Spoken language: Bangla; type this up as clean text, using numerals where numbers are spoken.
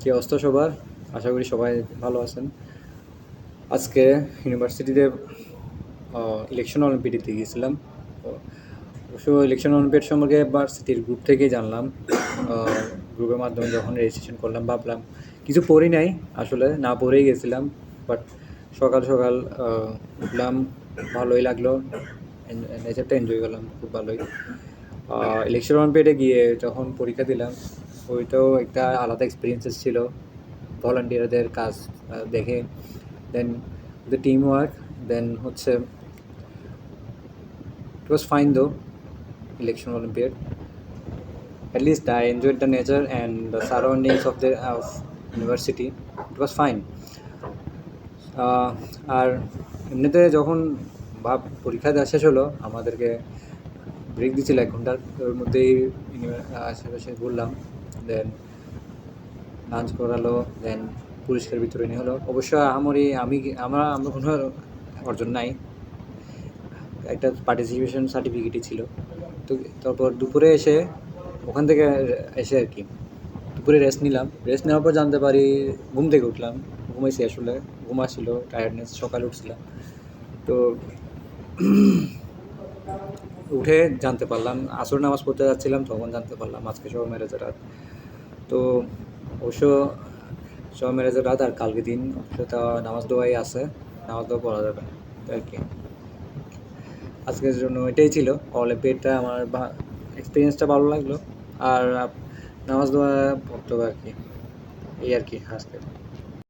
কি অবস্থা সবার? আশা করি সবাই ভালো আছেন। আজকে ইউনিভার্সিটিতে ইলেকশন অলিম্পিয়াডে গিয়েছিলাম। তো অবশ্য ইলেকশন অলিম্পিয়াড সম্পর্কে ভার্সিটির গ্রুপ থেকেই জানলাম। গ্রুপের মাধ্যমে যখন রেজিস্ট্রেশন করলাম ভাবলাম কিছু পড়ি নাই, আসলে না পড়েই গেছিলাম। বাট সকাল সকাল উঠলাম, ভালোই লাগলো, নেচারটা এনজয় করলাম খুব ভালোই। ইলেকশন অলিম্পিয়াডে গিয়ে যখন পরীক্ষা দিলাম, ওইটাও একটা আলাদা এক্সপিরিয়েন্সেস ছিল। ভলান্টিয়ারদের কাজ দেখে, দেন দ্য টিম ওয়ার্ক, দেন হচ্ছে ইট ওয়াজ ফাইন দো election olympiad. At least I enjoyed the nature and the surroundings of university. It was fine. আর এমনিতে যখন পরীক্ষা দেওয়া শেষ হলো, আমাদেরকে ব্রেক দিচ্ছিল 1 ঘন্টার, ওর মধ্যেই আশেপাশে ঘুরলাম, দেন লাঞ্চ করালো, দেন পুরস্কার বিতরণী হলো। অবশ্য আমরা কোনো অর্জন নাই, একটা পার্টিসিপেশন সার্টিফিকেটই ছিল। তো তারপর দুপুরে এসে ওখান থেকে এসে আর কি দুপুরে রেস্ট নিলাম। রেস্ট নেওয়ার পর জানতে পারি ঘুম থেকে উঠলাম, ঘুমাইছি আসলে, ঘুম আসছিল, টায়ার্ডনেস, সকালে উঠছিলাম। তো উঠে জানতে পারলাম, আসর নামাজ পড়তে যাচ্ছিলাম, তখন জানতে পারলাম আজকে সব মেরেজের রাত। তো অবশ্য সব মেরেজের রাত, আর কালকে দিন অবশ্য তা নামাজ দোয়াই আছে, নামাজ দোয়া পড়া যাবে আর কি। আজকের জন্য এটাই ছিল অলিম্পিয়াডটা। আমার এক্সপিরিয়েন্সটা ভালো লাগলো, আর নামাজ দোয়া পড়তে হবে আর কি, এই আর কি আজকে।